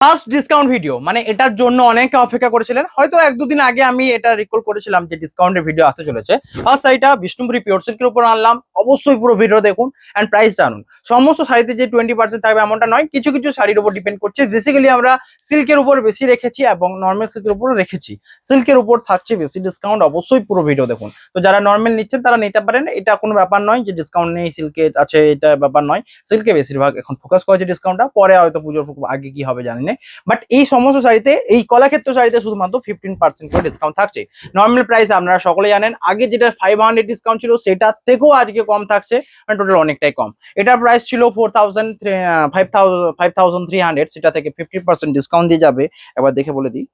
First discount video, মানে এটার জন্য অনেকে অপেক্ষা করেছিলেন। হয়তো এক দুদিন আগে আমি এটা রিকল করেছিলাম যে ডিসকাউন্টের ভিডিও আসতে চলেছে। ফার্স্ট শাড়িটা বিষ্ণুপুরি পিওর সিল্কের উপর আনলাম। অবশ্যই পুরো ভিডিও দেখুন অ্যান্ড প্রাইস জানুন। সমস্ত শাড়িতে যে 20% থাকবে এমনটা নয়, কিছু কিছু শাড়ির উপর ডিপেন্ড করছে। বেসিক্যালি আমরা সিল্কের উপর বেশি রেখেছি এবং নর্মাল সিল্কের উপর রেখেছি। সিল্কের উপর থাকছে বেশি ডিসকাউন্ট, অবশ্যই পুরো ভিডিও দেখুন। তো যারা নর্মাল নিচ্ছেন তারা নিতে পারেন, এটা কোনো ব্যাপার নয় যে ডিসকাউন্ট নেই সিল্কে আছে, এটা ব্যাপার নয়। সিল্কে বেশিরভাগ এখন ফোকাস করেছে ডিসকাউন্টটা, পরে হয়তো পুজোর আগে কি হবে জানি না। বাট এই সমস্ত শাড়িতে, এই কলাক্ষেত্র শাড়িতে শুধুমাত্র 15% করে ডিসকাউন্ট থাকছে। নর্মাল প্রাইস আপনারা সকলে জানেন, আগে যেটা 500 ডিসকাউন্ট ছিল সেটার থেকেও আজকে কম থাকছে, মানে টোটাল অনেকটাই কম। এটার প্রাইস ছিল 5300, সেটা থেকে 50% ডিসকাউন্ট দিয়ে যাবে। এবার দেখে বলে দিই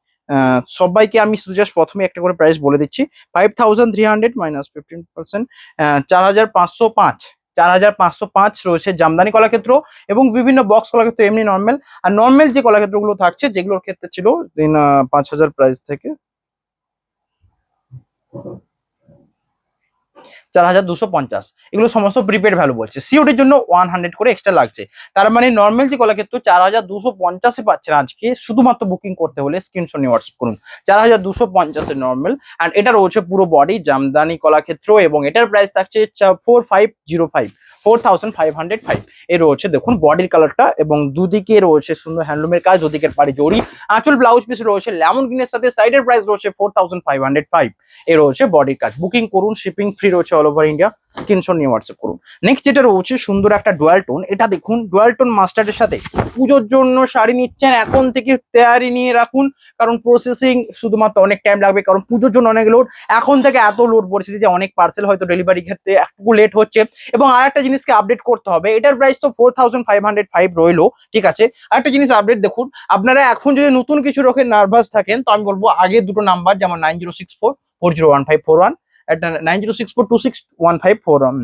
সবাইকে, আমি জাস্ট প্রথমে একটা করে প্রাইস বলে দিচ্ছি। 5300 মাইনাস 15%, 4505। 4505 রয়েছে জামদানি কলাক্ষেত্র এবং বিভিন্ন বক্স কলাক্ষেত্র এমনি নর্মাল। আর নর্মাল যে কলাক্ষেত্রগুলো থাকছে, যেগুলোর ক্ষেত্রে ছিল 5000 প্রাইস থেকে 4250, এগুলো সমস্ত প্রিপেড ভ্যালু বলছে। সিওডির জন্য 100 করে এক্সট্রা লাগছে। তার মানে নর্মাল যে কলাক্ষেত্র 4250 পাচ্ছেন আজকে, শুধুমাত্র বুকিং করতে হলে স্ক্রিনশট নিয়ে হোয়াটসঅ্যাপ করুন। 4250 এর নর্মাল, অ্যান্ড এটা রয়েছে পুরো বডি জামদানি কলাক্ষেত্র এবং এটার প্রাইস থাকছে 4505, 4505 এর রয়েছে। দেখুন বডির কালারটা, এবং দুদিকে রয়েছে সুন্দর হ্যান্ডলুমের কাজ, দুদিকের পাড়ে জড়ি। আঁচল ব্লাউজ পিস রয়েছে লেমন গ্রিনের সাথে, সাইডের প্রাইস রয়েছে 4505 এ রয়েছে বডির কাজ। বুকিং করুন, শিপিং ফ্রি রয়েছে অল ওভার ইন্ডিয়া। স্ক্রিনশট নিয়ে হোয়াটসঅ্যাপ করুন। নেক্সট যেটা রয়েছে সুন্দর একটা ডুয়াল টোন, এটা দেখুন ডুয়াল টোন মাস্টার্ডের সাথে। পুজোর জন্য শাড়ি নিচ্ছেন এখন থেকে তৈরি নিয়ে রাখুন, কারণ প্রসেসিং শুধুমাত্র অনেক টাইম লাগবে, কারণ পুজোর জন্য অনেক লোড। এখন থেকে এত লোড পড়েছে যে অনেক পার্সেল হয়তো ডেলিভারি ক্ষেত্রে একটু লেট হচ্ছে। এবং আরেকটা জিনিসকে আপডেট করতে হবে, এটার প্রাইস তো 4505 রইলো, ঠিক আছে। আরেকটা জিনিস আপডেট দেখুন, আপনারা এখন যদি নতুন কিছু রকম নার্ভাস থাকেন, তো আমি বলবো আগে দুটো নাম্বার, যেমন 9064401541, একটা 9064261541,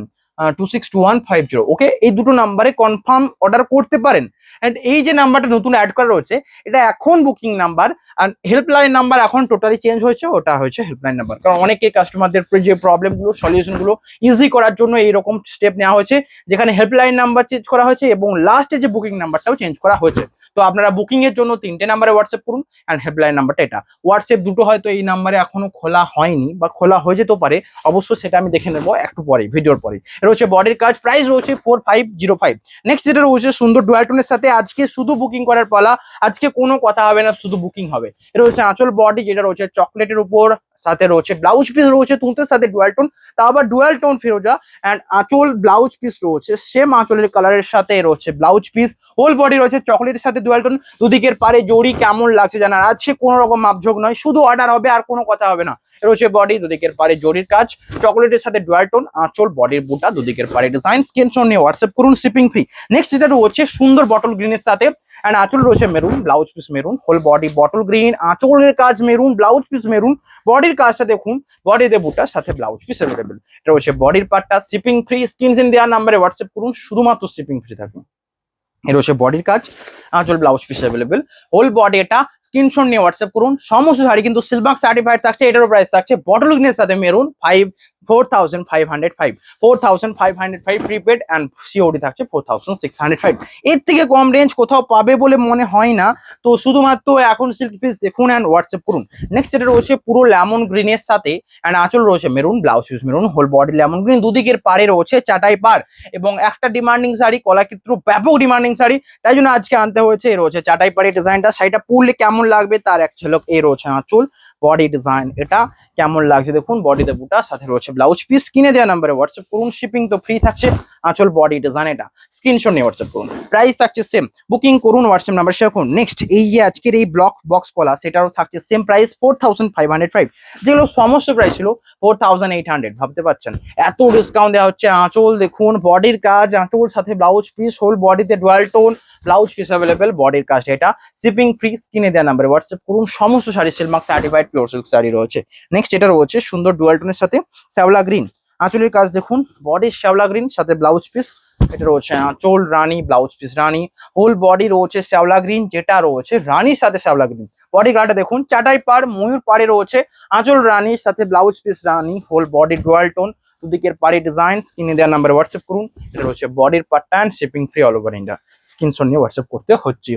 262150, ওকে, এই দুটো নাম্বারে কনফার্ম অর্ডার করতে পারেন। এন্ড এই যে নাম্বারটা নতুন অ্যাড করা রয়েছে, এটা এখন বুকিং নাম্বার। আর হেল্পলাইন নাম্বার এখন টোটালি চেঞ্জ হয়েছে, ওটা হয়েছে হেল্পলাইন নাম্বার, কারণ অনেকে কাস্টমারদের যে প্রবলেমগুলো সলিউশনগুলো ইজি করার জন্য এইরকম স্টেপ নেওয়া হয়েছে, যেখানে হেল্পলাইন নাম্বার চেঞ্জ করা হয়েছে এবং লাস্টে যে বুকিং নাম্বারটাও চেঞ্জ করা হয়েছে। তো আপনারা বুকিং এর জন্য 3টে নাম্বারে হোয়াটসঅ্যাপ করুন, অ্যান্ড হেল্পলাইন নাম্বারটা এটা। হোয়াটসঅ্যাপ দুটো হয়তো এই নাম্বারে এখনো খোলা হয়নি বা খোলা হয়ে যেতে পারে, অবশ্যই সেটা আমি দেখে নেবো একটু পরে, ভিডিওর পরে। এটা হচ্ছে বডির কাজ, প্রাইস রয়েছে 4505। নেক্সট যেটা রয়েছে সুন্দর ডুয়াল টোনের সাথে, আজকে শুধু বুকিং করার পালা, আজকে কোনো কথা হবে না, শুধু বুকিং হবে। এটা হচ্ছে আঁচল বডি, যেটা রয়েছে চকলেটের উপর, সাথে রয়েছে ব্লাউজ পিস রয়েছে তুঁতের সাথে ডুয়াল টোন, তা আবার ডুয়াল টোন ফিরোজা। অ্যান্ড আঁচল ব্লাউজ পিস রয়েছে সেম আঁচলের কালারের সাথে রয়েছে ব্লাউজ পিস। হোল বডি রয়েছে চকলেটের সাথে ডুয়াল টোন, দুদিকের পারে জড়ি। কেমন লাগছে জানার, আজকে কোনো রকম মাপঝোক নয়, শুধু অর্ডার হবে আর কোনো কথা হবে না। রয়েছে বডি, দুদিকের পারে জরির কাজ, চকলেটের সাথে ডুয়াল টোন, আঁচল বডির বুটা, দুদিকের পারে ডিজাইন। স্ক্রিনশট নিয়ে হোয়াটসঅ্যাপ করুন, শিপিং ফ্রি। নেক্সট যেটা রয়েছে সুন্দর বটল গ্রিনের সাথে, এন্ড আঁচল রয়েছে maroon, blouse piece maroon, whole body bottle green, আঁচলের কাজ মেরুন, ব্লাউজ পিস মেরুন। বডির কাজটা দেখুন, বডিতে বুটার সাথে ব্লাউজ পিস অ্যাভেলেবেল। এটা রয়েছে বডির পার্টটা, শিপিং ফ্রি। স্ক্রিনশট দেওয়া নাম্বারে হোয়াটসঅ্যাপ করুন, শুধুমাত্র শিপিং ফ্রি থাকবে। এটা হচ্ছে বডির কাজ, আঁচল blouse piece available, whole body এটা। স্ক্রিনশট নিয়ে হোয়াটসঅ্যাপ করুন। সমস্ত শাড়ি কিন্তু সিলমার্ক সার্টিফাইড থাকছে। এটারও প্রাইস থাকছে বটল গ্রিনের সাথে মেরুন 4505, 4505 প্রিপেড, অ্যান্ড সিওডি থাকছে 4605। এর থেকে কম রেঞ্জ কোথাও পাবে বলে মনে হয় না। তো শুধুমাত্র এখন সিল্ক পিস দেখুন অ্যান্ড হোয়াটসঅ্যাপ করুন। নেক্সট এটা রয়েছে পুরো লেমন গ্রিনের সাথে, অ্যান্ড আঁচল রয়েছে maroon, blouse piece maroon, whole body lemon green, দুদিকের পাড়ে রয়েছে চাটাই পাড়। এবং একটা ডিমান্ডিং শাড়ি, কলাক্ষেত্র ব্যাপক ডিমান্ডিং শাড়ি, তাই জন্য আজকে আনতে হয়েছে। এ রয়েছে চাটাই পাড়ি ডিজাইনটা, শাড়িটা পরলে কেমন লাগবে তার এক ঝলক। এ রয়েছে আঁচল বডি ডিজাইন, এটা কেমন লাগছে দেখুন, বডিতে বুটা, সাথে রয়েছে ব্লাউজ পিস। কিনে দেওয়া নাম্বারে হোয়াটসঅ্যাপ করুন, শিপিং তো ফ্রি থাকছে। আঁচল বডি ডিজাইন এটা, স্ক্রিনশট নিয়ে হোয়াটসঅ্যাপ করুন। প্রাইস থাকছে সেম, বুকিং করুন, হোয়াটসঅ্যাপ নাম্বার শেয়ার করুন। নেক্সট এই যে আজকের এই ব্লক বক্স কলা, সেটারও থাকছে সেম প্রাইস 4505, যেগুলো সমস্ত প্রাইস ছিল 4800। ভাবতে পারছেন এত ডিসকাউন্ট দেওয়া হচ্ছে। আঁচল দেখুন, বডির কাজ, আঁচল সাথে ব্লাউজ পিস, হোল বডিতে dual tone, blouse piece available, বডির কাজ এটা, শিপিং ফ্রি। স্ক্রিনে দেওয়া নাম্বারে হোয়াটসঅ্যাপ করুন। সমস্ত sari Silk Mark certified pure silk sari রয়েছে। নেক্সট এটা রয়েছে সুন্দর ডুয়াল টোনের সাথে শ্যাওলা গ্রিন, আঁচলের কাজ দেখুন, বডির শ্যাওলা গ্রিন সাথে ব্লাউজ পিস। এটা রয়েছে আঁচল রানী, ব্লাউজ পিস রানী, হোল বডি রয়েছে শ্যাওলা গ্রিন, যেটা রয়েছে রানীর সাথে শ্যাওলা গ্রিন। বডি গার্ডটা দেখুন, চাটাই পাড় ময়ূর পাড়ে রয়েছে আঁচল রানীর সাথে ব্লাউজ পিস রানী, হোল বডি ডুয়াল টোন, দুদিকের পাড়ি ডিজাইন। স্ক্রিনে দেওয়া নাম্বারে হোয়াটসঅ্যাপ করুন। এটা রয়েছে বডির পার্টটা, and shipping free all over India. Screenshot নিয়ে হোয়াটসঅ্যাপ করতে হচ্ছে।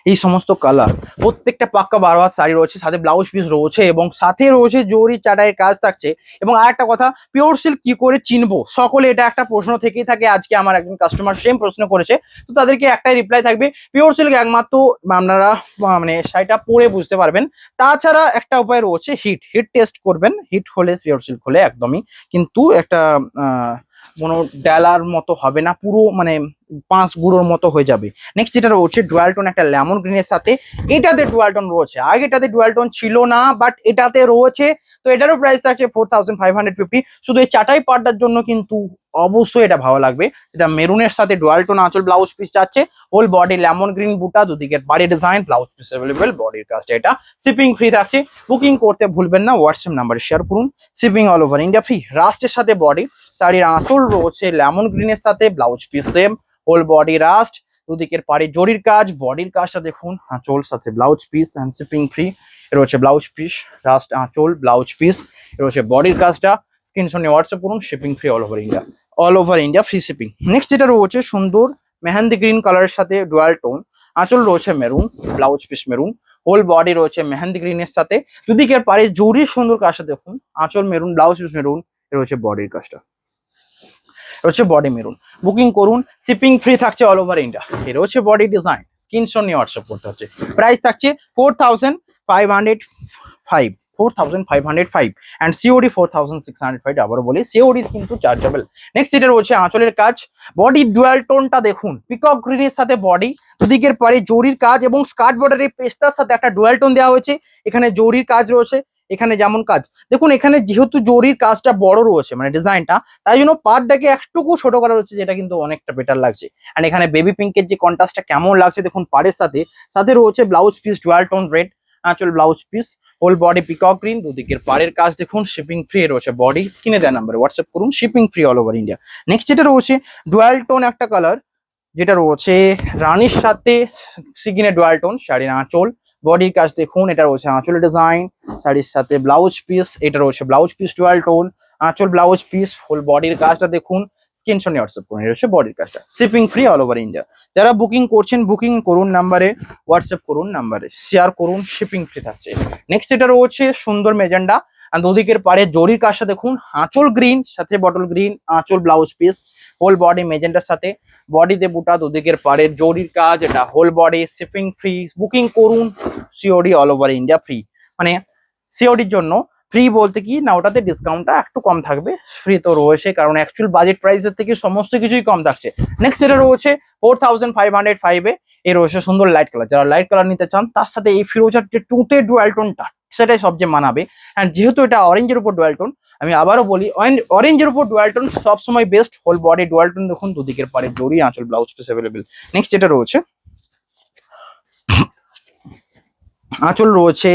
এই সমস্ত কালার, প্রত্যেকটা পাক্কা 12 হাত শাড়ি রয়েছে, সাথে ব্লাউজ পিস রয়েছে এবং সাথে রয়েছে জরি চাটাইয়ের কাজ থাকছে। এবং আরেকটা কথা, পিওর সিল্ক কি করে চিনবো, সকলে এটা একটা প্রশ্ন থেকেই থাকে। আজকে আমার একজন কাস্টমার সেম প্রশ্ন করেছে, তো তাদেরকে একটাই রিপ্লাই থাকবে, পিওর সিল্ক একমাত্র আপনারা মানে শাড়িটা পরে বুঝতে পারবেন। তাছাড়া একটা উপায় রয়েছে, হিট টেস্ট করবেন, হিট হলে পিওর সিল্ক হলে একদমই কিন্তু একটা কোনো ডালার মতো হবে না, পুরো মানে 5 গুঁড়োর মতো হয়ে যাবে। নেক্সট যেটা রয়েছে ডুয়াল টোন, একটা লেমন গ্রিনের সাথে, এটাতে ডুয়াল টোন রয়েছে, আগে এটাতে ডুয়াল টোন ছিল না বাট এটাতে রয়েছে। তো এটারও প্রাইস থাকছে 4550। শুধু এই চাটাই পাড়টার জন্য কিন্তু অবশ্যই এটা ভালো লাগবে। এটা মেরুনের সাথে ডুয়াল টোন আঁচল, ব্লাউজ পিস যাচ্ছে, হোল বডি লেমন গ্রিন বুটা, দুদিকের বাড়ি ডিজাইন, ব্লাউজ পিস অ্যাভেলেবেল, বডির কাজটা এটা শিপিং ফ্রি থাকছে। বুকিং করতে ভুলবেন না, হোয়াটসঅ্যাপ নাম্বারে শেয়ার করুন। Shipping all over India free. রাস্টের সাথে বডি, শাড়ির আঁচল রয়েছে লেমন গ্রিনের সাথে, blouse piece same, whole body rust, দুদিকের পাড়ে জরির কাজ, বডির কাজটা দেখুন, আঁচল সাথে blouse piece and shipping free. এর হচ্ছে ব্লাউজ পিস, রাস্ট আঁচল, ব্লাউজ পিস, এর হচ্ছে বডির কাজটা। স্ক্রিনশট নিয়ে হোয়াটসঅ্যাপ করুন, shipping free all over India free shipping. Next যেটা রয়েছে সুন্দর মেহেন্দি গ্রিন কালারের সাথে ডুয়াল টোন, আঁচল রয়েছে maroon, blouse piece maroon, whole body রয়েছে মেহেন্দি গ্রিনের সাথে, দুদিকের পাড়ে জরির সুন্দর কাজটা দেখুন, আঁচল মেরুন, ব্লাউজ পিস মেরুন, এর হচ্ছে বডির কাজটা, হচ্ছে বডি মেরুন। বুকিং করুন, শিপিং ফ্রি থাকছে অল ওভার ইন্ডিয়া। এর হচ্ছে বডি ডিজাইন, স্ক্রিনশট নিয়ে হোয়াটসঅ্যাপ করতে হচ্ছে। প্রাইস থাকছে 4505, 4505 অ্যান্ড সিওডি 4605। আবারও বলি সিওডি কিন্তু চার্জেবল। নেক্সট এটা রয়েছে আঁচলের কাজ, বডি ডুয়াল টোনটা দেখুন, পিকক গ্রিনের সাথে বডি, দুদিকের পারে জরির কাজ এবং স্কার্ট বর্ডারের পেস্তার সাথে একটা ডুয়াল টোন দেওয়া হয়েছে। এখানে জরির কাজ রয়েছে, এখানে যেমন কাজ দেখুন, এখানে যেহেতু জরির কাজটা বড় রয়েছে মানে ডিজাইনটা, তাই জন্য পার্টটাকে একটুকু ছোট করা হচ্ছে, যেটা কিন্তু অনেকটা বেটার লাগছে। এন্ড এখানে বেবি পিঙ্কের যে কন্ট্রাস্টটা কেমন লাগছে দেখুন পাড়ের সাথে, সাথে রয়েছে blouse piece dual tone red, আঁচল blouse piece, whole body peacock green, দুদিকের পাড়ের কাজ দেখুন, শিপিং ফ্রি রয়েছে। বডি স্ক্রিনে দেওয়া নাম্বারে হোয়াটসঅ্যাপ করুন, shipping free all over India. Next যেটা রয়েছে ডুয়াল টোন একটা কালার, যেটা রয়েছে রানীর সাথে সিগিনে ডুয়াল টোন, শাড়ির আঁচল, বডির কাজ দেখুন, এটা রয়েছে আঁচলের ডিজাইন, শাড়ির সাথে ব্লাউজ পিস, এটা রয়েছে ব্লাউজ পিস ডুয়াল টোন, আঁচল ব্লাউজ পিস, হোল বডির কাজটা দেখুন, স্ক্রিনশট নিয়ে হোয়াটসঅ্যাপ করুন। এটা হচ্ছে বডির কাজটা, shipping free all over India. যারা বুকিং করছেন বুকিং করুন নাম্বারে, হোয়াটসঅ্যাপ করুন নাম্বারে, শেয়ার করুন, শিপিং ফ্রি থাকছে। নেক্সট এটা রয়েছে সুন্দর মেজেন্ডা, আর দুদিকের পাড়ে জরির কাজটা দেখুন, আঁচল গ্রিন সাথে বটল গ্রিন, আঁচল ব্লাউজ পিস, হোল বডি মেজেন্টার সাথে, বডিতে বুটা, দুদিকের পাড়ে জরির কাজ, এটা whole body, shipping free. Booking করুন, COD all over India free. মানে সিওডির জন্য ফ্রি বলতে কি না, ওটাতে ডিসকাউন্টটা একটু কম থাকবে, ফ্রি তো রয়েছে কারণ অ্যাকচুয়াল বাজেট প্রাইসের থেকে সমস্ত কিছুই কম থাকছে। নেক্সট এটা রয়েছে 4505 এ, এর রয়েছে সুন্দর লাইট কালার। যারা লাইট কালার নিতে চান তার সাথে এই ফিরোজার যে টুতে ডুয়াল টোনটা, সেটাই সবচেয়ে মানাবে। অ্যান্ড যেহেতু এটা অরেঞ্জের উপর ডুয়াল টোন, আমি আবারও বলি অরেঞ্জের উপর ডুয়াল টোন সবসময় best. Whole body dual tone দেখুন, দুদিকের পাড়ে জরি, আঁচল ব্লাউজ পিস অ্যাভেলেবেল। নেক্সট যেটা রয়েছে আঁচল রয়েছে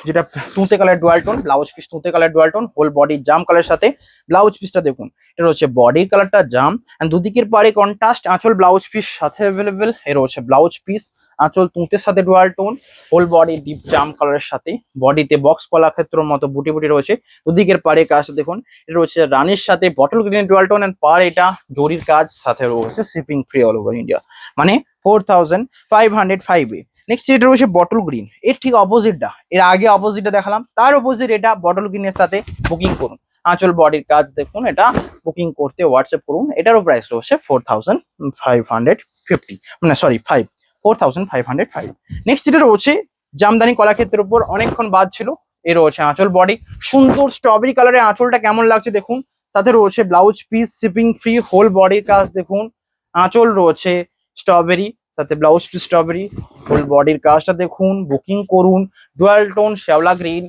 যেটা তুঁতে colour dual tone, blouse piece তুঁতে colour dual tone, whole body জাম কালার সাথে, ব্লাউজ পিসটা দেখুন, এটা হচ্ছে বডির কালারটা জাম, এন্ড দুদিকের পাড়ে কন্ট্রাস্ট, আঁচল ব্লাউজ পিস সাথে অ্যাভেলেবেল। এর হচ্ছে ব্লাউজ পিস, আঁচল তুঁতের সাথে dual tone, whole body deep জাম কালারের সাথে, বডিতে বক্স কলাক্ষেত্রের মতো বুটি বুটি রয়েছে, দুদিকের পাড়ে কাজ দেখুন, এটা হচ্ছে রানির সাথে bottle green dual tone, and পাড় এটা জরির কাজ, সাথে রয়েছে shipping free all over India, মানে 4505 এ। নেক্সট এটা রয়েছে বটল গ্রিন, এর ঠিক অপোজিটটা, এর আগে অপোজিটটা দেখালাম, তার অপোজিট এটা বটল গ্রিনের সাথে। বুকিং করুন, আঁচল বডির কাজ দেখুন, এটা বুকিং করতে হোয়াটসঅ্যাপ করুন। এটারও প্রাইস রয়েছে 4550, মানে সরি 4505। নেক্সট এটা রয়েছে জামদানি কলাক্ষেত্রের উপর, অনেকক্ষণ বাদ ছিল। এর রয়েছে আঁচল বডি, সুন্দর স্ট্রবেরি কালারের আঁচলটা কেমন লাগছে দেখুন, সাথে রয়েছে blouse piece, shipping free, whole বডির কাজ দেখুন, আঁচল রয়েছে স্ট্রবেরি সাথে ব্লাউজ পিস স্ট্রবেরি, হোল বডির কাজটা দেখুন। বুকিং করুন, ডুয়াল টোন শ্যাওলা গ্রিন,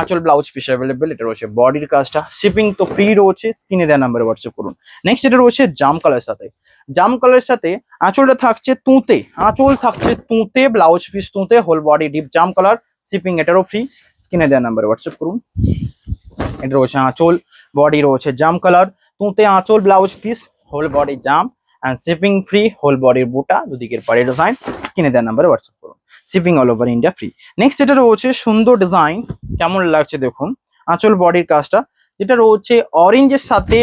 আঁচল ব্লাউজ পিস অ্যাভেলেবেল, এটা রয়েছে বডির কাজটা, শিপিং তো ফ্রি রয়েছে, স্ক্রিনে দেওয়া নাম্বারে হোয়াটসঅ্যাপ করুন। নেক্সট এটা রয়েছে জাম কালারের সাথে, জাম কালারের সাথে আঁচলটা থাকছে তুঁতে, আঁচল থাকছে তুঁতে, ব্লাউজ পিস তুঁতে, হোল বডি ডিপ জাম কালার, শিপিং এটারও ফ্রি, স্ক্রিনে দেওয়া নাম্বারে হোয়াটসঅ্যাপ করুন। এটা রয়েছে আঁচল, বডি রয়েছে জাম কালার, তুঁতে আঁচল ব্লাউজ পিস, হোল বডি জাম অ্যান্ড শিপিং ফ্রি, হোল বডির বুটা, দুদিকের পাড়ে ডিজাইন, স্ক্রিনে দেওয়া নাম্বারে হোয়াটসঅ্যাপ করুন, shipping all over India free. Next এটা রয়েছে সুন্দর ডিজাইন, কেমন লাগছে দেখুন, আঁচল বডির কাজটা, যেটা রয়েছে অরেঞ্জের সাথে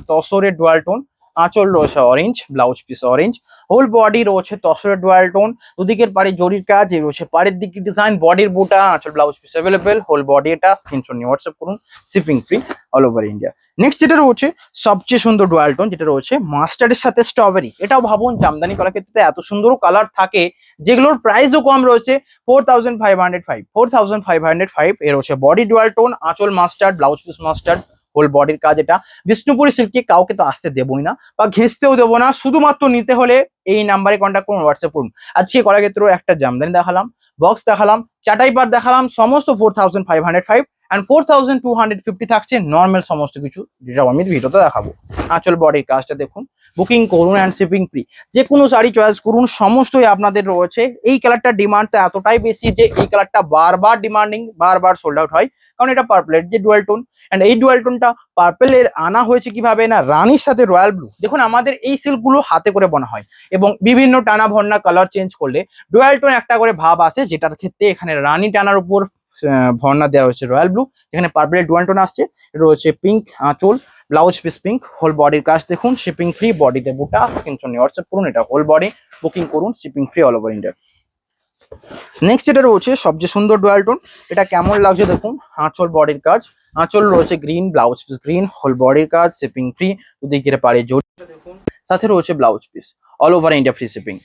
তসরের ডুয়াল টোন, আঁচল রয়েছে orange, blouse piece orange, whole body রয়েছে তসরের ডুয়াল টোন, দুদিকের পাড়ে জরির কাজ, এই রয়েছে পাড়ের দিকে ডিজাইন, বডির বুটা, আঁচল blouse piece available, whole body এটা, স্ক্রিনশট নিয়ে হোয়াটসঅ্যাপ করুন, shipping free all over India. Next যেটা রয়েছে সবচেয়ে সুন্দর ডুয়াল টোন, যেটা রয়েছে মাস্টার্ডের সাথে স্ট্রবেরি। এটাও ভাবুন জামদানি কলার ক্ষেত্রে এত সুন্দর কালার থাকে যেগুলোর প্রাইসও কম রয়েছে, 4505, 4505। এর হচ্ছে বডি ডুয়াল টোন, আঁচল mustard, blouse piece mustard, whole বডির কাজ এটা। বিষ্ণুপুরি সিল্কে কাউকে তো আসতে দেবই না বা ঘেঁচতেও দেবো না, শুধুমাত্র নিতে হলে এই নাম্বারে কন্ট্যাক্ট করুন, হোয়াটসঅ্যাপ করুন। আজকে কলার ক্ষেত্রে একটা জামদানি দেখালাম, বক্স দেখালাম, চাটাই পাট দেখালাম, সমস্ত 4505 অ্যান্ড 4250 থাকছে নর্মাল সমস্ত কিছু, যেটা আমি ভিডিওতে দেখাবো। আঁচল বডির কাজটা দেখুন, বুকিং করুন অ্যান্ড শিপিং ফ্রি। যে কোনো শাড়ি চয়েস করুন, সমস্তই আপনাদের রয়েছে। এই কালারটার ডিমান্ড তো এতটাই বেশি যে এই কালারটা বারবার ডিমান্ডিং, বারবার সোল্ড আউট হয়, কারণ এটা পার্পলের যে ডুয়াল টোন। অ্যান্ড এই ডুয়াল টোনটা পার্পেলের আনা হয়েছে কিভাবে না, রানীর সাথে রয়্যাল ব্লু। দেখুন আমাদের এই সিল্কগুলো হাতে করে বোনা হয় এবং বিভিন্ন টানা ভর্না কালার চেঞ্জ করলে ডুয়াল টোন একটা করে ভাব আসে, যেটার ক্ষেত্রে এখানে রানী টানার উপর ভর্না দেওয়া হয়েছে রয়্যাল ব্লু, এখানে পার্পলের ডুয়াল টোন আসছে, রয়েছে পিঙ্ক আঁচল, ব্লাউজ পিস পিঙ্ক, হোল বডির কাজ দেখুন, শিপিং ফ্রি, বডিতে বুটা, স্ক্রিনশট নিয়ে হোয়াটসঅ্যাপ করুন, এটা হোল বডি, বুকিং করুন, shipping free all over India. Next যেটা রয়েছে সবচেয়ে সুন্দর ডুয়াল টোন, এটা কেমন লাগছে দেখুন, আঁচল বডির কাজ, আঁচল রয়েছে green, blouse piece green, whole বডির কাজ, শিপিং ফ্রি, দুদিকের পাড়ে জড়িয়ে দেখুন, সাথে রয়েছে blouse piece all over India free shipping.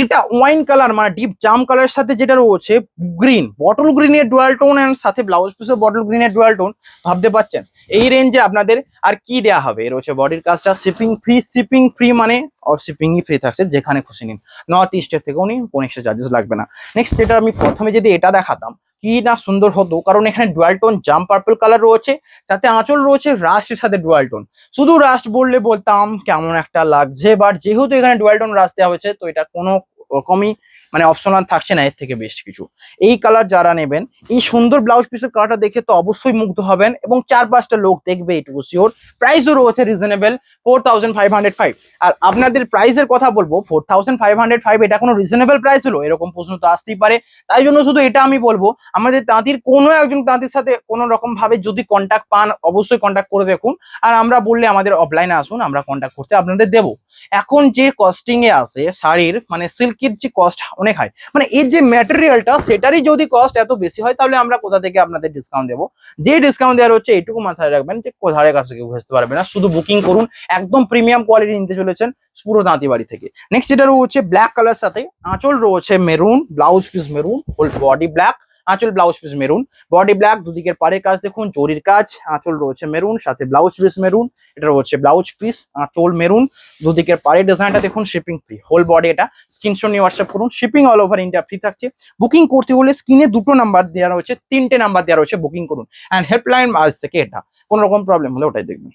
এটা ওয়াইন কালার মানে ডিপ জাম কালারের সাথে যেটা রয়েছে গ্রিন, বটল গ্রিনের ডুয়াল টোন এন্ড সাথে ব্লাউজ পিসও বটল গ্রিনের ডুয়াল টোন, ভাবতে পারছেন এই রেঞ্জে আপনাদের আর কি দেয়া হবে। রয়েছে বডির কাজটা শিপিং ফ্রি, শিপিং ফ্রি মানে শিপিংই ফ্রি থাকছে, যেখানে খুশি নিন, নর্থ ইস্টের থেকেও নিন, কোনো এক্সট্রা চার্জেস লাগবে না। নেক্সট যেটা আমি প্রথমে যদি এটা দেখাতাম কি না সুন্দর হতো, কারণ এখানে ডুয়াল টোন জাম পার্পল কালার রয়েছে, সাথে আঁচল রয়েছে রাস্টের সাথে ডুয়াল টোন। শুধু রাস্ট বললে বলতাম কেমন একটা লাগছে, বাট যেহেতু এখানে ডুয়াল টোন রাস্ট দেওয়া হয়েছে তো এটা কোনো রকমই মানে অপশনাল থাকছে না, এর থেকে বেস্ট কিছু। এই কালার যারা নেবেন, এই সুন্দর ব্লাউজ পিসের কালারটা দেখে তো অবশ্যই মুগ্ধ হবেন এবং 4-5টা লোক দেখবে, এটুকু শিওর। প্রাইসও রয়েছে রিজনেবল, 4505। আর আপনাদের প্রাইসের কথা বলবো, 4505 এটা কোনো রিজনেবল প্রাইস হলো, এরকম প্রশ্ন তো আসতেই পারে। তাই জন্য শুধু এটা আমি বলবো, আমাদের তাঁতির কোনো একজন তাঁতির সাথে কোনো রকম ভাবে যদি কন্ট্যাক্ট পান, অবশ্যই কন্ট্যাক্ট করে দেখুন। আর আমরা বললে আমাদের অফলাইনে আসুন, আমরা কন্ট্যাক্ট করতে আপনাদের দেবো। এখন যে কস্টিং এ আছে শাড়ির, মানে সিল্কের যে কস্ট অনেক হয়, মানে এর যে ম্যাটেরিয়ালটা সেটারই যদি কস্ট এত বেশি হয়, তাহলে আমরা কোথা থেকে আপনাদের ডিসকাউন্ট দেবো। যে ডিসকাউন্ট দেওয়ার হচ্ছে এইটুকু মাথায় রাখবেন যে কোথায় কাছে কেউ বুঝতে পারবে না, শুধু বুকিং করুন, একদম প্রিমিয়াম কোয়ালিটি নিতে চলেছেন পুরো তাঁতি বাড়ি থেকে। নেক্সট যেটা রয়েছে ব্ল্যাক কালার সাথে আঁচল রয়েছে maroon, blouse piece maroon, whole body black, আঁচল blouse piece maroon, body black, দুদিকের পাড়ের কাজ দেখুন, জরির কাজ, আঁচল রয়েছে মেরুন, সাথে ব্লাউজ পিস মেরুন, এটা রয়েছে ব্লাউজ পিস, আঁচল মেরুন, দুদিকের পাড়ের ডিজাইনটা দেখুন, শিপিং ফ্রি, হোল বডি এটা, স্ক্রিনশট নিয়ে হোয়াটসঅ্যাপ করুন, shipping all over India free থাকছে। বুকিং করতে হলে স্ক্রিনে 2টো নাম্বার দেওয়া রয়েছে, 3টে নাম্বার দেওয়া রয়েছে, বুকিং করুন। অ্যান্ড হেল্পলাইন আজ থেকে এটা, কোনো রকম প্রবলেম হলে ওটাই দেখবেন।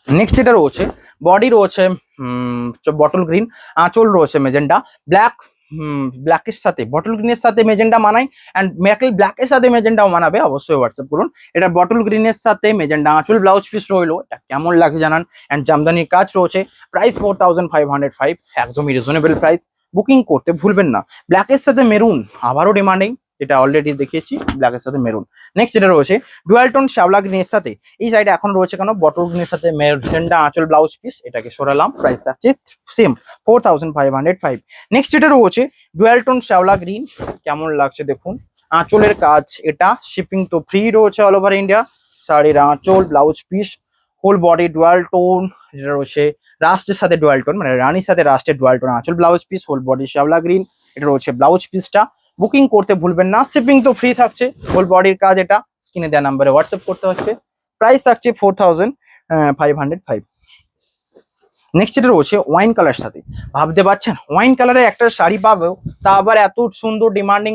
নেক্সট যেটা রয়েছে বডি রয়েছে বটল গ্রিন, আঁচল রয়েছে মেজেন্ডা, ব্ল্যাক, ব্ল্যাকের সাথে বটল গ্রিনের সাথে মেজেন্ডা মানাই, অ্যান্ড মেটাল ব্ল্যাকের সাথে মেজেন্ডাও মানাবে, অবশ্যই হোয়াটসঅ্যাপ করুন। এটা বটল গ্রিনের সাথে মেজেন্ডা আঁচল ব্লাউজ পিস রইলো, এটা কেমন লাগে জানান। অ্যান্ড জামদানির কাজ রয়েছে, প্রাইস 4505, একদমই রিজনেবল প্রাইস, বুকিং করতে ভুলবেন না। ব্ল্যাকের সাথে মেরুন আবারও ডিমান্ডিং, যেটা অলরেডি দেখিয়েছি, ব্ল্যাকের সাথে মেরুন। নেক্সট যেটা রয়েছে ডুয়াল টোন শ্যাওলা গ্রিনের সাথে, এই সাইডে এখন রয়েছে কেন বটল গ্রিনের সাথে মেজেন্ডা আঁচল ব্লাউজ পিস, এটাকে সরালাম, প্রাইস থাকছে সেম 4505। নেক্সট যেটা রয়েছে ডুয়াল টোন শ্যাওলা গ্রিন, কেমন লাগছে দেখুন, আঁচলের কাজ এটা, শিপিং তো ফ্রি রয়েছে অল ওভার ইন্ডিয়া, শাড়ির আঁচল blouse piece, whole body dual tone, যেটা রয়েছে রাস্টের সাথে ডুয়াল টোন, মানে রানীর সাথে রাস্টের ডুয়াল টোন, আঁচল ব্লাউজ পিস, হোল বডি শ্যাওলা গ্রিন, এটা রয়েছে ব্লাউজ পিসটা। বুকিং করতে ভুলবেন না, শিপিং তো ফ্রি থাকছে, হোল বডির কাজ এটা, স্ক্রিনে দেওয়া নাম্বারে হোয়াটসঅ্যাপ করতে হচ্ছে, প্রাইস থাকছে 4505। নেক্সট যেটা রয়েছে ওয়াইন কালার সাথে, ভাবতে পারছেন ওয়াইন কালারের একটা শাড়ি পাবেও, তা আবার এত সুন্দর ডিমান্ডিং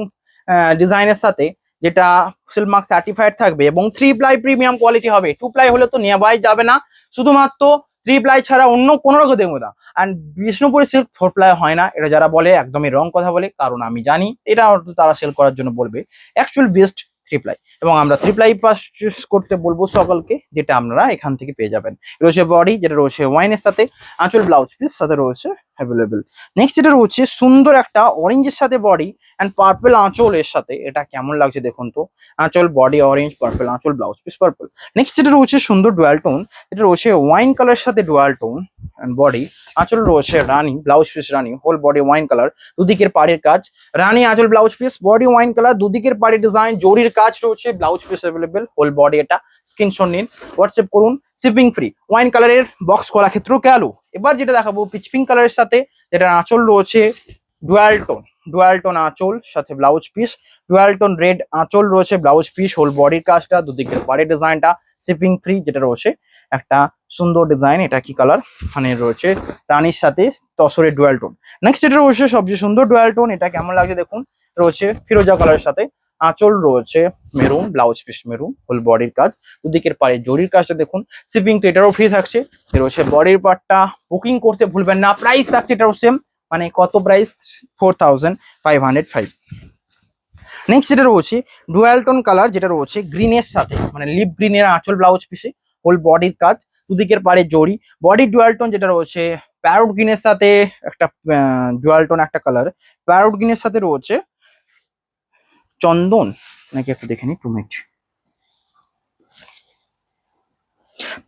ডিজাইনের সাথে, যেটা সিল্ক মার্ক সার্টিফাইড থাকবে এবং 3 প্লাই প্রিমিয়াম কোয়ালিটি হবে। 2 প্লাই হলে তো নেওয়াই যাবে না, শুধুমাত্র 3 প্লাই ছাড়া অন্য কোনো রকম দেবো না। অ্যান্ড বিষ্ণুপুরি সিল্ক 4 প্লাই হয় না, এটা যারা বলে একদমই রং কথা বলে, কারণ আমি জানি এটা তারা সেল করার জন্য বলবে, অ্যাকচুয়াল বেস্ট 3 প্লাই, এবং আমরা 3 প্লাই পারচেজ করতে বলবো সকলকে, যেটা আপনারা এখান থেকে পেয়ে যাবেন। রয়েছে বডি, যেটা রয়েছে ওয়াইনের সাথে, আঁচল ব্লাউজ পিস সাথে রয়েছে অ্যাভেলেবেল। নেক্সট যেটা রয়েছে সুন্দর একটা অরেঞ্জের সাথে বডি অ্যান্ড পার্পল আঁচলের সাথে, এটা কেমন লাগছে দেখুন তো, আঁচল বডি অরেঞ্জ, পার্পল আঁচল ব্লাউজ পিস পার্পল। নেক্সট যেটা রয়েছে সুন্দর ডুয়াল টোন, এটা রয়েছে ওয়াইন কালার সাথে ডুয়াল টোন, অ্যান্ড বডি, আঁচল রয়েছে রানী, ব্লাউজ পিস রানী, হোল বডি ওয়াইন কালার, দুদিকের পাড়ের কাজ, রানী আঁচল blouse piece, body wine colour, দুদিকের পাড়ের ডিজাইন, জরির কাজ রয়েছে, blouse piece available, whole body এটা। স্ক্রিনশট নিন, হোয়াটসঅ্যাপ করুন, শিপিং ফ্রি। ওয়াইন কালারের বক্স করা ক্ষেত্রেও গেল। এবার যেটা দেখাবো পিচ পিঙ্ক কালারের সাথে, যেটা আঁচল রয়েছে ডুয়াল টোন আঁচল সাথে blouse piece, dual tone red আঁচল রয়েছে, ব্লাউজ পিস, হোল বডির কাজটা, দুদিকের পাড়ের ডিজাইনটা, শিপিং ফ্রি। যেটা রয়েছে একটা সুন্দর ডিজাইন, এটা কি কালার, মানে রয়েছে রানীর সাথে তসরের ডুয়াল টোন। নেক্সট এটা রয়েছে সবচেয়ে সুন্দর ডুয়াল টোন, এটা কেমন লাগছে দেখুন, রয়েছে ফিরোজা কালারের সাথে, আঁচল রয়েছে maroon, blouse piece maroon, whole বডির কাজ, দুদিকের পাড়ে জরির কাজটা দেখুন, শিপিং তো এটারও ফ্রি থাকছে। রয়েছে বডির পার্টটা, বুকিং করতে ভুলবেন না। প্রাইস থাকছে এটারও সেম, মানে কত প্রাইস, 4505। নেক্সট যেটা রয়েছে ডুয়াল টোন কালার, যেটা রয়েছে গ্রিনের সাথে, মানে লিপ গ্রিনের আঁচল ব্লাউজ পিসে, হোল বডির কাজ, দুদিকের পাড়ে জরি, বডি ডুয়াল টোন, যেটা রয়েছে প্যারোট গ্রিনের সাথে একটা ডুয়াল টোন একটা কালার, প্যারোট গ্রিনের সাথে রয়েছে চন্দন, নাকি একটু দেখে নি 2 মিনিট,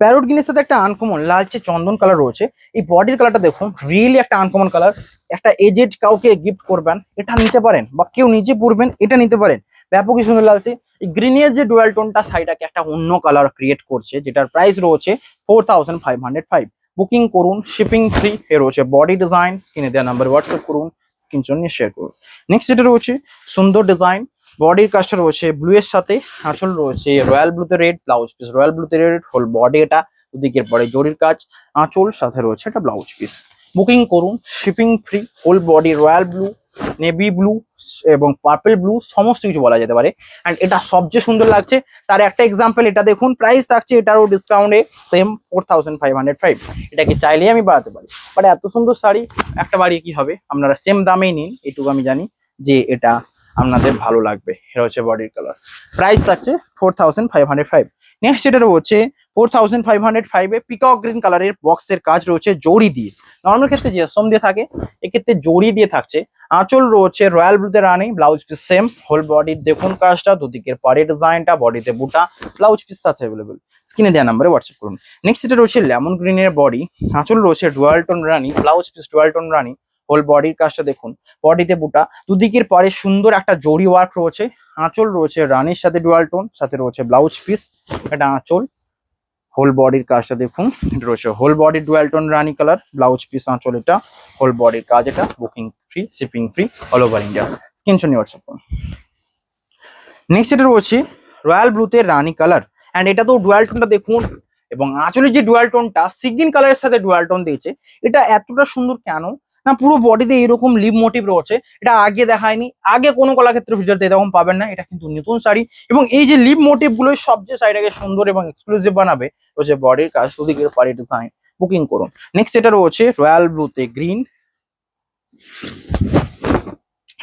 প্যারোট গ্রিনের সাথে একটা আনকমন লালচে চন্দন কালার রয়েছে। এই বডির কালারটা দেখুন, রিয়েলি একটা আনকমন কালার। একটা এজেড কাউকে গিফট করবেন, এটা নিতে পারেন, বা কেউ নিজে পরবেন, এটা নিতে পারেন, ব্যাপকই সুন্দর লাগছে। এই গ্রিনের যে ডুয়াল টোনটা সাইডটাকে একটা অন্য কালার ক্রিয়েট করছে, যেটার প্রাইস রয়েছে 4505। বুকিং করুন, শিপিং ফ্রি। এ রয়েছে বডি ডিজাইন, স্ক্রিনে দেওয়া নাম্বার হোয়াটসঅ্যাপ করুন, স্ক্রিনশট নিয়ে শেয়ার করুন। নেক্সট যেটা রয়েছে সুন্দর ডিজাইন, বডির কাজটা রয়েছে ব্লু এর সাথে, আঁচল রয়েছে রয়্যাল ব্লুতে রেড, ব্লাউজ পিস রয়্যাল ব্লুতে রেড, হোল বডি এটা, দুদিকের পরে জরির কাজ, আঁচল সাথে রয়েছে একটা ব্লাউজ পিস। বুকিং করুন, shipping free. Whole body royal blue, navy blue এবং পার্পল ব্লু, সমস্ত কিছু বলা যেতে পারে। অ্যান্ড এটা সবচেয়ে সুন্দর লাগছে, তার একটা এক্সাম্পল এটা দেখুন। প্রাইস থাকছে এটারও ডিসকাউন্টে সেম 4505। এটাকে চাইলেই আমি বাড়াতে পারি, বাট এত সুন্দর শাড়ি একটা বাড়িয়ে কি হবে, আপনারা সেম দামেই নিন, এটুকু আমি জানি যে এটা আপনাদের ভালো লাগবে। এটা হচ্ছে বডির কালার, প্রাইস থাকছে 4505। নেক্সট যেটা রয়েছে 4505 পিকক গ্রিন কালারের বক্সের কাজ রয়েছে জড়ি দিয়ে। নর্মাল ক্ষেত্রে জেসম দিয়ে থাকে, এক্ষেত্রে জড়ি দিয়ে থাকছে। আঁচল রয়েছে রয়্যাল ব্লুতে রানী, ব্লাউজ পিস সেম, হোল বডির দেখুন কাজটা, দুদিকের পাড়ে ডিজাইনটা, বডিতে বুটা, ব্লাউজ পিস সাথে অ্যাভেলেবল। স্ক্রিনে দেওয়া নাম্বারে হোয়াটসঅ্যাপ করুন। নেক্সট যেটা রয়েছে লেমন গ্রিনের বডি, আঁচল রয়েছে ডুয়াল টোন রানী, ব্লাউজ পিস ডুয়াল টোন রানী, হোল বডির কাজটা দেখুন, বডিতে বুটা, দুদিকের পাড়ে সুন্দর একটা জড়ি ওয়ার্ক রয়েছে, আঁচল রয়েছে রানীর সাথে ডুয়াল টোন, সাথে রয়েছে ব্লাউজ পিস, এটা আঁচল, হোল বডির কাজটা দেখুন, এটা রয়েছে হোল বডি ডুয়াল টোন রানী কালার, ব্লাউজ পিস আঁচল এটা, হোল বডির কাজ এটা, booking free, shipping free, all over India. Screenshot নিয়ে হোয়াটসঅ্যাপ করুন। নেক্সট এটা রয়েছে রয়্যাল ব্লুতে রানী কালার, অ্যান্ড এটা তো ডুয়াল টোনটা দেখুন, এবং আঁচলের যে ডুয়াল টোনটা সিগিন কালারের সাথে ডুয়াল টোন দিয়েছে। এটা এতটা সুন্দর কেন না, পুরো বডিতে এরকম লিভ মোটিভ রয়েছে, এটা আগে দেখায়নি, আগে কোনো কলাক্ষেত্রে ভিডিওতে এরকম পাবেন না, এটা কিন্তু নতুন শাড়ি। এবং এই যে লিভ মোটিভ গুলো সবচেয়ে শাড়িটাকে সুন্দর এবং এক্সক্লুসিভ বানাবে, রয়েছে বডির কাজ, দুদিকের পাড়ে ডিজাইন। বুকিং করুন। নেক্সট এটা রয়েছে রয়্যাল ব্লুতে গ্রিন,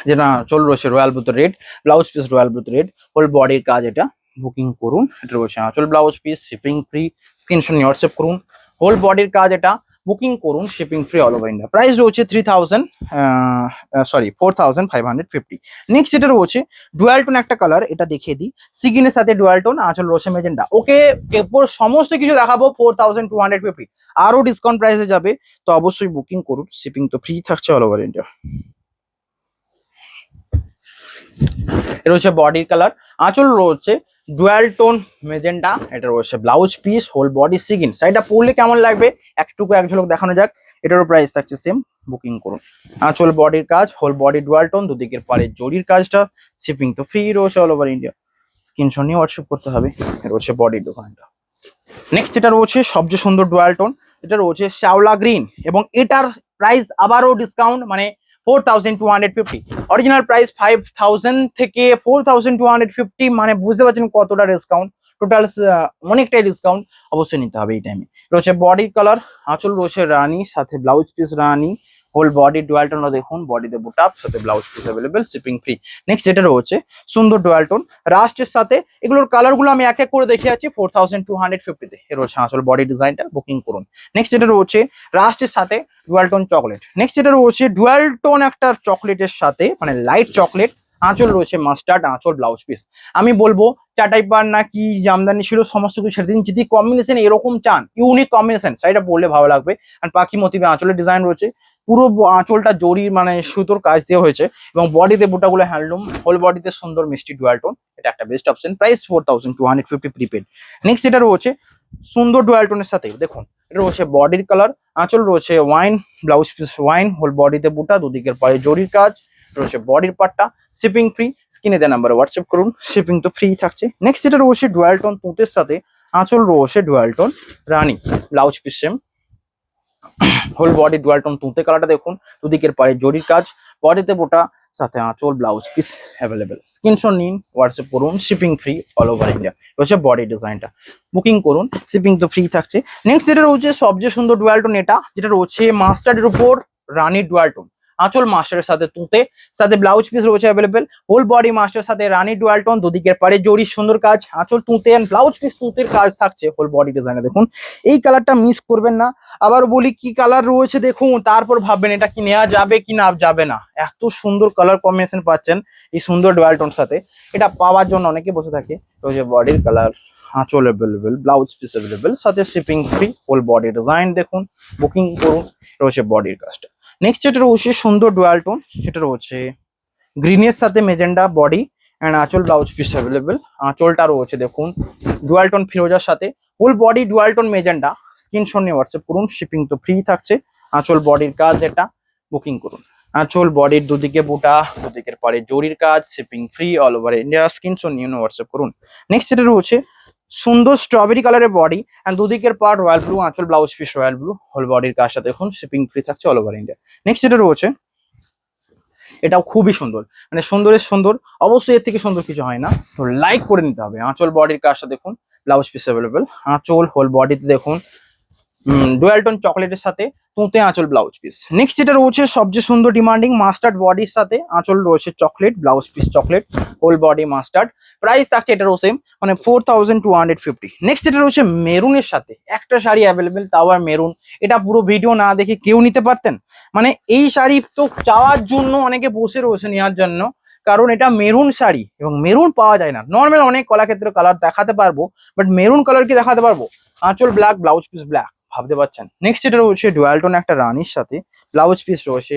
যেটা চল রয়েছে রয়্যাল ব্লুতে রেড, ব্লাউজ পিস রয়্যাল ব্লুতে রেড, হোল বডির কাজ এটা। বুকিং করুন, এটা রয়েছে আঁচল blouse piece, shipping free, screenshot নিয়ে হোয়াটসঅ্যাপ করুন। হোল বডির কাজ এটা, বুকিং করুন, shipping free, all over India. Price রয়েছে 4550। নেক্সট এটা রয়েছে ডুয়াল টোন একটা কালার, এটা দেখিয়ে দিই, সিগিনের সাথে ডুয়াল টোন, আঁচল রয়েছে মেজেন্ডা। ওকে, সমস্ত কিছু দেখাবো 4250। আরো ডিসকাউন্ট প্রাইসে যাবে, তো অবশ্যই বুকিং করুন, শিপিং তো ফ্রি থাকছে অল ওভার ইন্ডিয়া। এটা হচ্ছে বডির কালার, আঁচল রয়েছে ডুয়াল টোন মেজেন্ডা, এটা রয়েছে ব্লাউজ পিস, হোল বডি সিগিন। শাড়িটা পরলে কেমন লাগবে একটুকু এক ঝলক দেখানো যাক। এটারও প্রাইস থাকছে সেম, বুকিং করুন। আঁচল বডির কাজ, হোল বডি ডুয়াল টোন, দুদিকের পাড়ে জরির কাজটা, শিপিং তো ফ্রি রয়েছে অল ওভার ইন্ডিয়া। স্ক্রিনশট নিয়ে হোয়াটসঅ্যাপ করতে হবে। এটা হচ্ছে বডির দোকানটা। নেক্সট এটা রয়েছে সবচেয়ে সুন্দর ডুয়াল টোন, এটা রয়েছে শ্যাওলা গ্রিন, এবং এটার প্রাইস আবারও ডিসকাউন্ট, মানে 4250। অরিজিনাল প্রাইস 5000 থেকে 4250, মানে বুঝতে পারছেন কতটা ডিসকাউন্ট। টোটাল অনেকটাই ডিসকাউন্ট, অবশ্যই নিতে হবে এই টাইমে। রয়েছে বডির কালার, আঁচল রয়েছে রানী, সাথে ব্লাউজ পিস রানী, হোল বডি ডুয়াল টোন দেখুন, বডিতে বুটাপ, সাথে blouse piece available, shipping free. Next যেটা রয়েছে সুন্দর ডুয়াল টোন রাস্টের সাথে, এগুলোর কালার গুলো আমি এক এক করে দেখে আছি 4250-তে। এর রয়েছে আঁচল বডি ডিজাইনটা, বুকিং করুন। নেক্সট যেটা রয়েছে রাস্টের সাথে ডুয়াল টোন চকলেট। নেক্সট যেটা রয়েছে ডুয়াল টোন একটা চকলেটের সাথে, মানে লাইট চকলেট, আঁচল রয়েছে মাস্টার্ড, আঁচল ব্লাউজ পিস। আমি বলবো চাটাই পার না কি জামদানি ছিল সমস্ত কিছু ছেড়ে দিন, যদি কম্বিনেশন এরকম চান, ইউনিক কম্বিনেশন, সেটা বললে ভালো লাগবে। আর পাখি মোটিভে আঁচলের ডিজাইন রয়েছে, পুরো আঁচলটা জরি মানে সুতোর কাজ দেওয়া হয়েছে, এবং বডিতে বুটাগুলো হ্যান্ডলুম, হোল বডিতে সুন্দর মিষ্টি ডুয়াল টোন। এটা একটা best option, price 4250 prepaid. Next এটা রয়েছে সুন্দর ডুয়াল টোনের সাথে দেখুন, এটা রয়েছে বডির কালার, আঁচল রয়েছে wine, blouse piece wine, whole বডিতে বুটা, দুদিকের পায়ে জরির কাজ রয়েছে, বডির পার্টটা শিপিং ফ্রি। স্ক্রিনে দেওয়া নাম্বারে হোয়াটসঅ্যাপ করুন, শিপিং তো ফ্রি থাকছে। নেক্সট এটা রয়েছে ডুয়াল টোন তুঁতের সাথে, আঁচল রয়েছে ডুয়াল টোন রানী, blouse piece same, whole body dual tone তুঁতে কালারটা দেখুন, দুদিকের পায়ে জরির কাজ, বডিতে বোটা, সাথে আঁচল ব্লাউজ পিস অ্যাভেলেবেল। স্ক্রিনশট নিন, হোয়াটসঅ্যাপ করুন, shipping free all over India. রয়েছে বডি ডিজাইনটা, বুকিং করুন, শিপিং তো ফ্রি থাকছে। নেক্সট যেটা রয়েছে সবচেয়ে সুন্দর ডুয়াল টোন, এটা যেটা রয়েছে মাস্টার্ডের উপর রানীর ডুয়াল টোন, আঁচল মাস্টারের সাথে তুঁতে, সাথে ব্লাউজ পিস রয়েছে অ্যাভেলেবেল, হোল বডি মাস্টারের সাথে রানী ডুয়াল টোন, দুদিকের পারে জরির সুন্দর কাজ, আঁচল তুঁতে এন্ড ব্লাউজ পিস তুঁতের কাজ থাকছে, হোল বডি ডিজাইনে দেখুন। এই কালারটা মিস করবেন না। আবার বলি কি কালার রয়েছে দেখুন, তারপর ভাববেন এটা কি নেওয়া যাবে কি না যাবে না। এত সুন্দর কালার কম্বিনেশন পাচ্ছেন এই সুন্দর ডুয়াল টোন সাথে, এটা পাওয়ার জন্য অনেকে বসে থাকে। রয়েছে বডির কালার, আঁচল অ্যাভেলেবেল, ব্লাউজ পিস অ্যাভেলেবেল, সাথে shipping free, whole body design দেখুন, বুকিং করুন। রয়েছে বডির কাজটা। নেক্সট যেটা রয়েছে সুন্দর ডুয়াল টোন, সেটা রয়েছে গ্রিনের সাথে মেজেন্ডা বডি অ্যান্ড আঁচল ব্লাউজ পিস অ্যাভেলেবেল। আঁচলটা রয়েছে দেখুন ডুয়াল টোন ফিরোজার সাথে, whole body dual tone magenta. Screenshot নিয়ে হোয়াটসঅ্যাপ করুন, শিপিং তো ফ্রি থাকছে। আঁচল বডির কাজ এটা, বুকিং করুন। আঁচল বডির দুদিকে বুটা, দুদিকের পারে জরির কাজ, shipping free all over India. Screenshot নিয়ে হোয়াটসঅ্যাপ করুন। নেক্সট যেটা রয়েছে সুন্দর স্ট্রবেরি কালারের বডি অ্যান্ড দুদিকের পার্ট রয়্যাল ব্লু, আঁচল blouse piece royal blue, whole বডির কাজটা দেখুন, শিপিং ফ্রি থাকছে অল ওভার ইন্ডিয়া। নেক্সট যেটা রয়েছে এটাও খুবই সুন্দর, মানে সুন্দরের সুন্দর, অবশ্যই এর থেকে সুন্দর কিছু হয় না, তো লাইক করে নিতে হবে। আঁচল বডির কাজটা দেখুন, ব্লাউজ পিস অ্যাভেলেবেল, আঁচল হোল বডিতে দেখুন ডুয়াল টোন চকলেটের সাথে তুঁতে আঁচল ব্লাউজ পিস। নেক্সট যেটা রয়েছে সবচেয়ে সুন্দর ডিমান্ডিং মাস্টার্ড বডির সাথে আঁচল রয়েছে chocolate, blouse piece chocolate, whole body mustard. Price থাকছে এটারও সেম, মানে 4250। নেক্সট যেটা রয়েছে মেরুনের সাথে একটা শাড়ি অ্যাভেলেবেল, তাও আর মেরুন। এটা পুরো ভিডিও না দেখে কেউ নিতে পারতেন, মানে এই শাড়ি তো চাওয়ার জন্য অনেকে বসে রয়েছে নেওয়ার জন্য, কারণ এটা মেরুন শাড়ি এবং মেরুন পাওয়া যায় না। নর্মাল অনেক কলাক্ষেত্রে কালার দেখাতে পারবো, বাট মেরুন কালার কি দেখাতে পারবো? আঁচল ব্ল্যাক, ব্লাউজ পিস ব্ল্যাক, ভাবতে পারছেন। নেক্সট যেটা রয়েছে ডুয়াল টোন একটা রানীর সাথে, ব্লাউজ পিস রয়েছে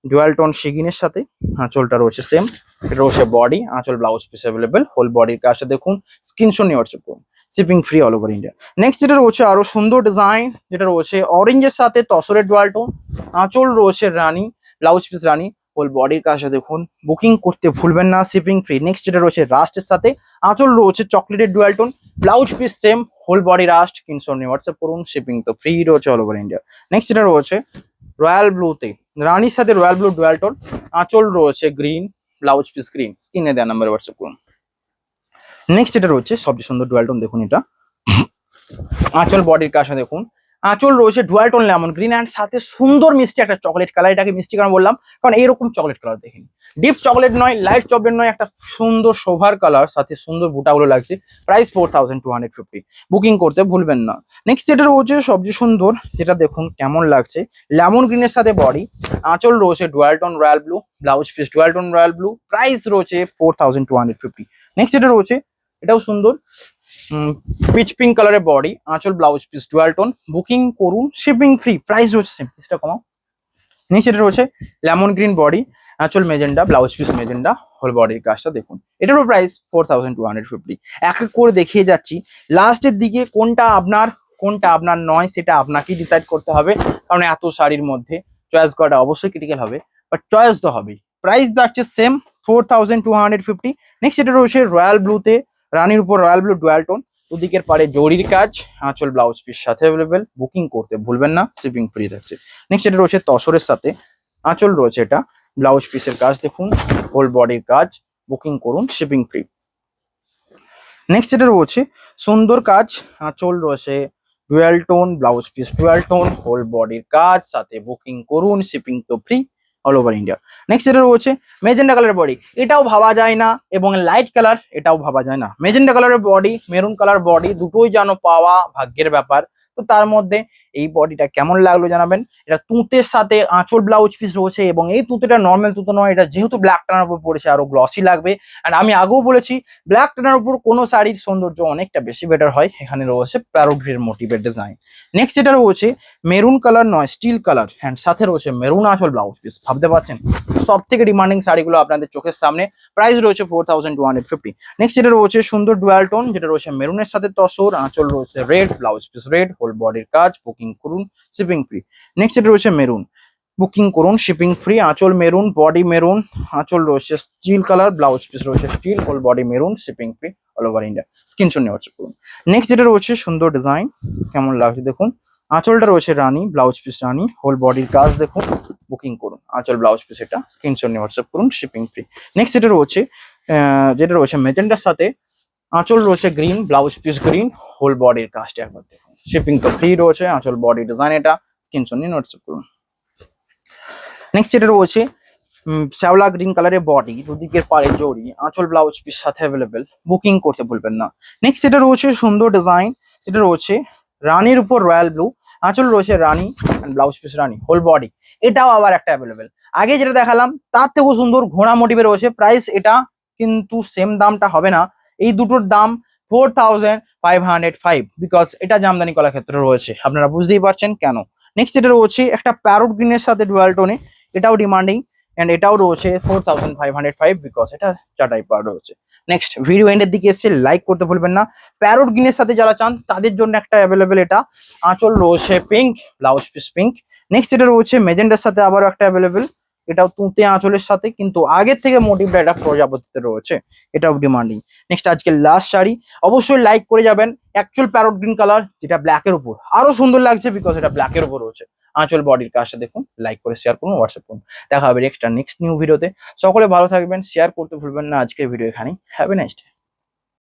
ডুয়াল টোন শিগিনের সাথে, আঁচলটা রয়েছে সেম, এটা রয়েছে বডি, আঁচল ব্লাউজ পিস অ্যাভেলেবেল, হোল বডির কাজটা দেখুন, স্ক্রিনশট নিয়ে হোয়াটসঅ্যাপ করুন, shipping free all over India. Next যেটা রয়েছে আরো সুন্দর ডিজাইন, যেটা রয়েছে অরেঞ্জের সাথে তসরের ডুয়াল টোন, আঁচল রয়েছে রানী, ব্লাউজ পিস রানী, হোল বডির কাজটা দেখুন, বুকিং করতে ভুলবেন না, শিপিং ফ্রি। নেক্সট যেটা রয়েছে রাস্টের সাথে, আঁচল রয়েছে চকলেটের dual tone, blouse piece same, whole body rust. Screenshot নিয়ে হোয়াটসঅ্যাপ করুন, শিপিং তো ফ্রি রয়েছে অল ওভার ইন্ডিয়া। নেক্সট যেটা রয়েছে রয়্যাল ব্লুতে, রানীর সাথে রয়্যাল ব্লু ডুয়াল টোন, আঁচল রয়েছে গ্রিন, ব্লাউজ পিস গ্রিন। স্ক্রিনে দেওয়া নাম্বারে হোয়াটসঅ্যাপ করুন। নেক্সট যেটা রয়েছে সবচেয়ে সুন্দর ডুয়াল টোন দেখুন, এটা আঁচল বডির কাজটা দেখুন, আঁচল রয়েছে dual tone lemon green and সাথে সুন্দর মিষ্টি একটা চকলেট কালার। এটাকে মিষ্টি কারণ বললাম, কারণ এইরকম চকলেট কালার দেখিনি, ডিপ চকলেট নয়, লাইট চকলেট নয়, একটা সুন্দর শোভার কালার, সাথে সুন্দর বুটাগুলো লাগছে। প্রাইস 4250, বুকিং করতে ভুলবেন না। নেক্সট যেটা রয়েছে সবচেয়ে সুন্দর, যেটা দেখুন কেমন লাগছে, লেমন গ্রিনের সাথে বডি, আঁচল রয়েছে dual tone royal blue, blouse piece dual tone royal blue, price রয়েছে 4250। নেক্সট যেটা রয়েছে এটাও সুন্দর, পিচ পিঙ্ক কালারের বডি, আঁচল blouse piece dual tone, booking করুন, শিপিং ফ্রি, প্রাইস রয়েছে সেম, পিসটা কমাও। নেক্সট এটা রয়েছে লেমন গ্রিন বডি, আঁচল magenta, blouse piece magenta, whole বডির কাজটা দেখুন। এটারও প্রাইস 4250। এক এক করে দেখিয়ে যাচ্ছি, লাস্টের দিকে কোনটা আপনার নয় সেটা আপনাকেই ডিসাইড করতে হবে, কারণ এত শাড়ির মধ্যে চয়েস করাটা অবশ্যই ক্রিটিক্যাল হবে, বাট চয়েস তো হবেই। প্রাইস যাচ্ছে সেম 4250। নেক্সট এটা রয়েছে রয়্যাল ব্লুতে, রানীর উপর রয়্যাল ব্লু ডুয়াল টোন, দুদিকের পারে জরির কাজ, আঁচল ব্লাউজ পিস সাথে অ্যাভেলেবেল, বুকিং করতে ভুলবেন না, শিপিং ফ্রি থাকছে। নেক্সট এটা রয়েছে তসরের সাথে, আঁচল রয়েছে এটা, ব্লাউজ পিসের কাজ দেখুন, হোল বডির কাজ, বুকিং করুন, শিপিং ফ্রি। নেক্সট এটা রয়েছে সুন্দর কাজ, আঁচল রয়েছে dual tone, blouse piece dual tone, whole বডির কাজ, সাথে বুকিং করুন, শিপিং তো free all over India. Next এটা রয়েছে মেজেন্ডা কালারের বডি, এটাও ভাবা যায় না, এবং লাইট কালার এটাও ভাবা যায় না। মেজেন্ডা কালারের বডি, মেরুন কালার বডি, দুটোই যেন পাওয়া ভাগ্যের ব্যাপার। তো তার মধ্যে এই বডিটা কেমন লাগলো জানাবেন। এটা তুঁতের সাথে আঁচল ব্লাউজ পিস রয়েছে এবং এই তুঁতেটা নর্মাল তুঁতো নয়, এটা যেহেতু ব্ল্যাক টানার উপর পড়েছে আরো গ্লসি লাগবে। অ্যান্ড আমি আগেও বলেছি ব্ল্যাক টানার উপর কোনো শাড়ির সৌন্দর্য অনেকটা বেশি বেটার হয়। এখানে রয়েছে প্যারোট গ্রিন মোটিভের ডিজাইন। নেক্সট এটা রয়েছে মেরুন কালার নয় স্টিল কালার, অ্যান্ড সাথে রয়েছে মেরুন আঁচল ব্লাউজ পিস। ভাবতে পারছেন সব থেকে ডিমান্ডিং শাড়িগুলো আপনাদের চোখের সামনে, প্রাইস রয়েছে 4250। নেক্সট এটা রয়েছে সুন্দর ডুয়াল টোন, যেটা রয়েছে মেরুনের সাথে তসর, আঁচল রয়েছে red, blouse piece red, whole বডির কাজ, বুকিং করুন শিপিং ফ্রি। নেক্সট এটা রয়েছে মেরুন, বুকিং করুন শিপিং ফ্রি, আঁচল মেরুন, বডি মেরুন, আঁচল রয়েছে স্টিল কালার, ব্লাউজ পিস রয়েছে steel, whole body maroon, shipping free all over India, screenshot নিয়ে হোয়াটসঅ্যাপ করুন। নেক্সট যেটা রয়েছে সুন্দর ডিজাইন, কেমন লাগছে দেখুন, আঁচলটা রয়েছে রানী, ব্লাউজ পিস রানী, হোল বডির কাজ দেখুন, বুকিং করুন আঁচল ব্লাউজ পিস, এটা স্ক্রিনশট নিয়ে হোয়াটসঅ্যাপ করুন শিপিং ফ্রি। নেক্সট যেটা রয়েছে যেটা রয়েছে মেজেন্টার সাথে, আঁচল রয়েছে green, blouse piece green, whole বডির কাজটা একবার দেখুন, শিপিং তো ফ্রি রয়েছে, আঁচল বডি ডিজাইন, এটা স্ক্রিনশট নিয়ে হোয়াটসঅ্যাপ করুন। নেক্সট যেটা রয়েছে শ্যাওলা গ্রিন কালারের বডি, দুদিকের পাড়ে জড়ি, আঁচল ব্লাউজ পিস সাথে অ্যাভেলেবেল, বুকিং করতে ভুলবেন না। নেক্সট যেটা রয়েছে সুন্দর ডিজাইন, এটা রয়েছে রানীর উপর রয়্যাল ব্লু, আঁচল রয়েছে রানী অ্যান্ড ব্লাউজ পিস রানী, হোল বডি, এটাও আবার একটা অ্যাভেলেবেল। আগে যেটা দেখালাম তার থেকেও সুন্দর ঘোড়া মোটিভে রয়েছে, প্রাইস এটা কিন্তু সেম দামটা হবে না, এই দুটোর দাম 4505, বিকজ এটা জামদানি কলা ক্ষেত্রে রয়েছে, আপনারা বুঝতেই পারছেন কেন। নেক্সট এটা রয়েছে একটা প্যারোট গ্রিনের সাথে ডুয়াল টোনে, এটাও ডিমান্ডিং, এন্ড এটাও রয়েছে 4505, বিকজ এটা চাটাই পার রয়েছে। নেক্সট ভিডিও এন্ডের দিকে এসে লাইক করতে ভুলবেন না। প্যারোট গ্রিনের সাথে যারা চান তাদের জন্য একটা অ্যাভেলেবেল, এটা আঁচল রয়েছে pink, blouse piece pink. Next এটা রয়েছে মেজেন্ডার সাথে আবারও একটা অ্যাভেলেবেল, এটাও তুঁতে আঁচলের সাথে, কিন্তু আগের থেকে মোটিভটা এটা প্রজাপতিতে রয়েছে, এটাও ডিমান্ডিং। নেক্সট আজকে লাস্ট শাড়ি, অবশ্যই লাইক করে যাবেন, অ্যাকচুয়াল প্যারোট গ্রিন কালার, যেটা ব্ল্যাকের উপর আরো সুন্দর লাগছে বিকজ এটা ব্ল্যাকের উপর রয়েছে, আঁচল বডির কাজটা দেখুন, লাইক করে শেয়ার করুন, হোয়াটসঅ্যাপ করুন। দেখা হবে নেক্সট নিউ ভিডিওতে। সকলে ভালো থাকবেন, শেয়ার করতে ভুলবেন না। আজকের ভিডিও এখানেই, হ্যাভ এ নাইস ডে।